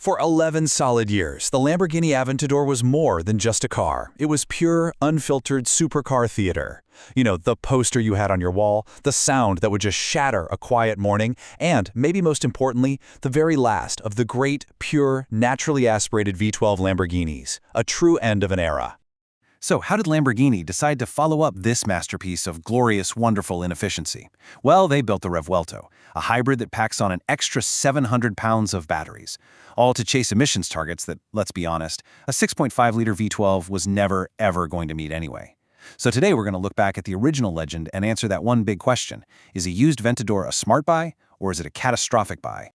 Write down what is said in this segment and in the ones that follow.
For 11 solid years, the Lamborghini Aventador was more than just a car. It was pure, unfiltered supercar theater. You know, the poster you had on your wall, the sound that would just shatter a quiet morning, and, maybe most importantly, the very last of the great, pure, naturally aspirated V12 Lamborghinis, a true end of an era. So how did Lamborghini decide to follow up this masterpiece of glorious, wonderful inefficiency? Well, they built the Revuelto, a hybrid that packs on an extra 700 pounds of batteries, all to chase emissions targets that, let's be honest, a 6.5-liter V12 was never, ever going to meet anyway. So today we're going to look back at the original legend and answer that one big question. Is a used Aventador a smart buy, or is it a catastrophic buy?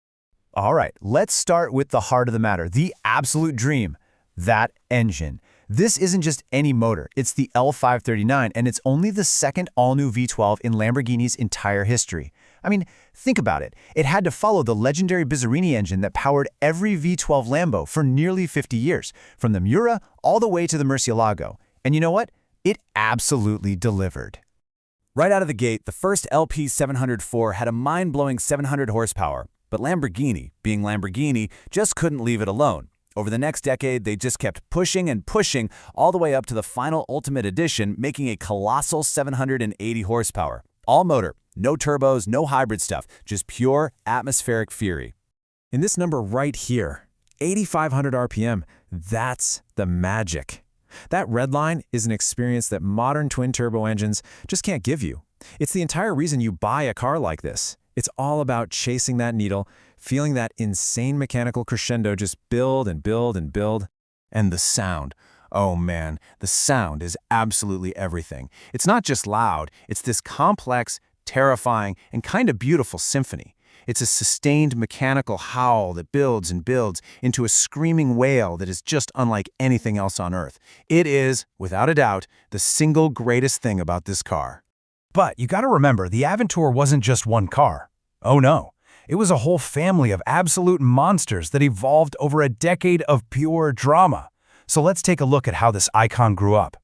All right, let's start with the heart of the matter, the absolute dream, that engine. This isn't just any motor, it's the L539, and it's only the second all-new V12 in Lamborghini's entire history. I mean, think about it. It had to follow the legendary Bizzarrini engine that powered every V12 Lambo for nearly 50 years, from the Miura all the way to the Murcielago. And you know what? It absolutely delivered. Right out of the gate, the first LP704 had a mind-blowing 700 horsepower, but Lamborghini, being Lamborghini, just couldn't leave it alone. Over the next decade, they just kept pushing and pushing all the way up to the final Ultimate Edition, making a colossal 780 horsepower. All motor, no turbos, no hybrid stuff, just pure atmospheric fury. In this number right here, 8,500 RPM, that's the magic. That redline is an experience that modern twin-turbo engines just can't give you. It's the entire reason you buy a car like this. It's all about chasing that needle, feeling that insane mechanical crescendo just build and build and build. And the sound. Oh man, the sound is absolutely everything. It's not just loud, it's this complex, terrifying, and kind of beautiful symphony. It's a sustained mechanical howl that builds and builds into a screaming wail that is just unlike anything else on Earth. It is, without a doubt, the single greatest thing about this car. But you gotta remember, the Aventador wasn't just one car. Oh no. It was a whole family of absolute monsters that evolved over a decade of pure drama. So let's take a look at how this icon grew up.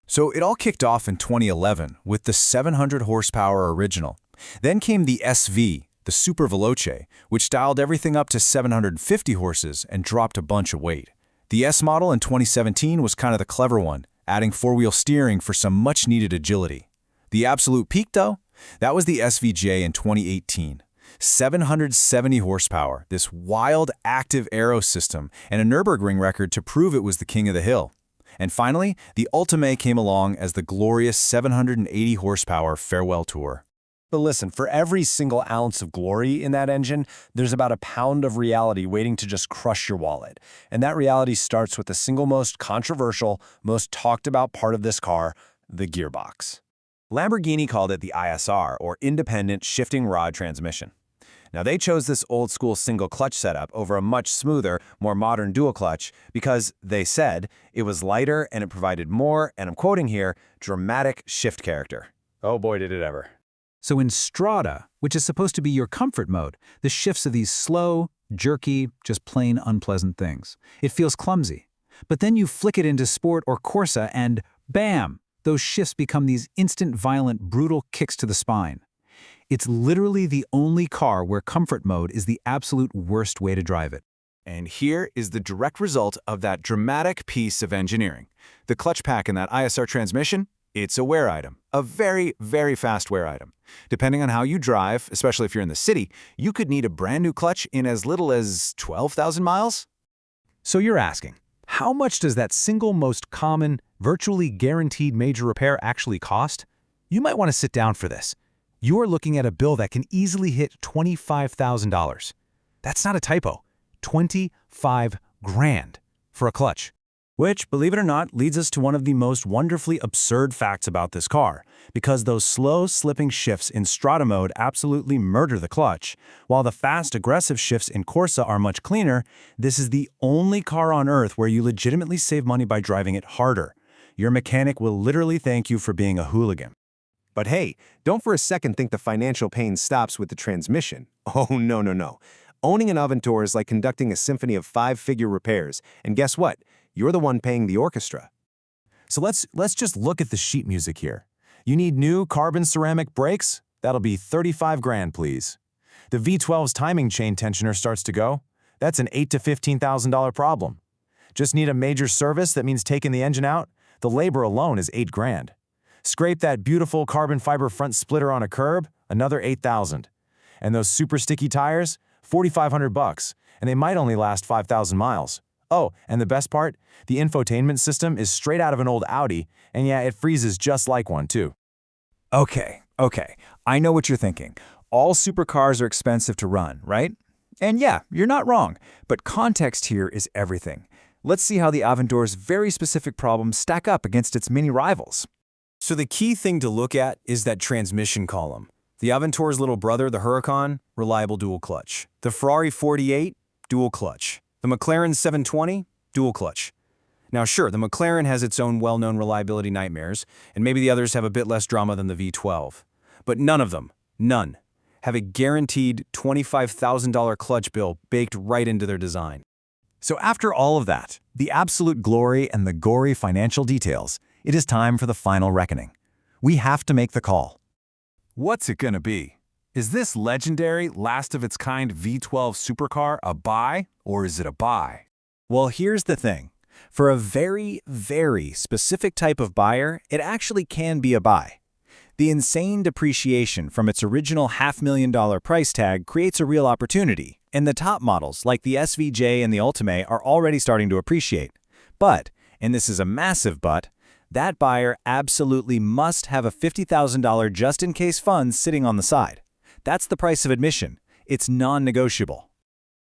So it all kicked off in 2011 with the 700 horsepower original. Then came the SV, the Super Veloce, which dialed everything up to 750 horses and dropped a bunch of weight. The S model in 2017 was kind of the clever one, adding four-wheel steering for some much-needed agility. The absolute peak, though? That was the SVJ in 2018. 770 horsepower, this wild, active aero system, and a Nürburgring record to prove it was the king of the hill. And finally, the Ultimae came along as the glorious 780 horsepower farewell tour. But listen, for every single ounce of glory in that engine, there's about a pound of reality waiting to just crush your wallet. And that reality starts with the single most controversial, most talked about part of this car, the gearbox. Lamborghini called it the ISR, or Independent Shifting Rod Transmission. Now, they chose this old-school single-clutch setup over a much smoother, more modern dual-clutch because, they said, it was lighter and it provided more, and I'm quoting here, dramatic shift character. Oh boy, did it ever. So in Strada, which is supposed to be your comfort mode, the shifts are these slow, jerky, just plain unpleasant things. It feels clumsy. But then you flick it into Sport or Corsa and bam! Those shifts become these instant, violent, brutal kicks to the spine. It's literally the only car where comfort mode is the absolute worst way to drive it. And here is the direct result of that dramatic piece of engineering. The clutch pack in that ISR transmission, it's a wear item. A very, very fast wear item. Depending on how you drive, especially if you're in the city, you could need a brand new clutch in as little as 12,000 miles. So you're asking, how much does that single most common, virtually guaranteed major repair actually cost? You might want to sit down for this. You're looking at a bill that can easily hit $25,000. That's not a typo. 25 grand for a clutch. Which, believe it or not, leads us to one of the most wonderfully absurd facts about this car, because those slow, slipping shifts in Strada mode absolutely murder the clutch. While the fast, aggressive shifts in Corsa are much cleaner, this is the only car on Earth where you legitimately save money by driving it harder. Your mechanic will literally thank you for being a hooligan. But hey, don't for a second think the financial pain stops with the transmission. Oh, no, no, no. Owning an Aventador is like conducting a symphony of five-figure repairs, and guess what? You're the one paying the orchestra. So let's just look at the sheet music here. You need new carbon ceramic brakes? That'll be 35 grand, please. The V12's timing chain tensioner starts to go. That's an $8,000 to $15,000 problem. Just need a major service that means taking the engine out? The labor alone is $8,000. Scrape that beautiful carbon fiber front splitter on a curb? Another $8,000. And those super sticky tires? $4,500, and they might only last 5,000 miles. Oh, and the best part? The infotainment system is straight out of an old Audi, and yeah, it freezes just like one too. Okay, I know what you're thinking. All supercars are expensive to run, right? And yeah, you're not wrong, but context here is everything. Let's see how the Aventador's very specific problems stack up against its many rivals. So the key thing to look at is that transmission column. The Aventador's little brother, the Huracán, reliable dual clutch. The Ferrari 48, dual clutch. The McLaren 720, dual clutch. Now sure, the McLaren has its own well-known reliability nightmares, and maybe the others have a bit less drama than the V12. But none of them, none, have a guaranteed $25,000 clutch bill baked right into their design. So after all of that, the absolute glory and the gory financial details, it is time for the final reckoning. We have to make the call. What's it gonna be? Is this legendary, last-of-its-kind V12 supercar a buy, or is it a buy? Well, here's the thing. For a very, very specific type of buyer, it actually can be a buy. The insane depreciation from its original $500,000 price tag creates a real opportunity, and the top models like the SVJ and the Ultimae are already starting to appreciate. But, and this is a massive but, that buyer absolutely must have a $50,000 just-in-case fund sitting on the side. That's the price of admission. It's non-negotiable.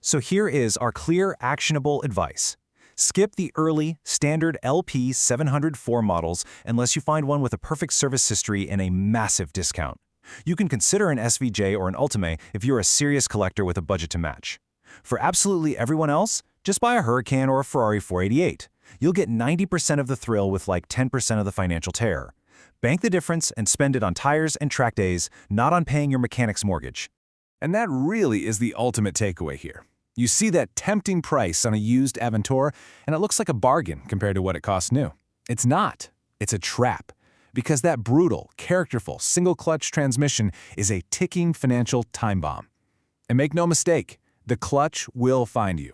So here is our clear, actionable advice. Skip the early, standard LP 704 models unless you find one with a perfect service history and a massive discount. You can consider an SVJ or an Ultimae if you're a serious collector with a budget to match. For absolutely everyone else, just buy a Huracán or a Ferrari 488. You'll get 90% of the thrill with like 10% of the financial terror. Bank the difference and spend it on tires and track days, not on paying your mechanic's mortgage. And that really is the ultimate takeaway here. You see that tempting price on a used Aventador, and it looks like a bargain compared to what it costs new. It's not. It's a trap. Because that brutal, characterful, single-clutch transmission is a ticking financial time bomb. And make no mistake, the clutch will find you.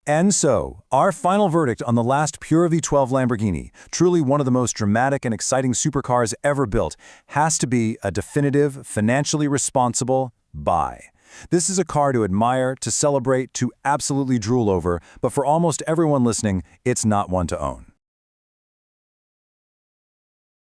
And so, our final verdict on the last pure V12 Lamborghini, truly one of the most dramatic and exciting supercars ever built, has to be a definitive, financially responsible buy. This is a car to admire, to celebrate, to absolutely drool over, but for almost everyone listening, it's not one to own.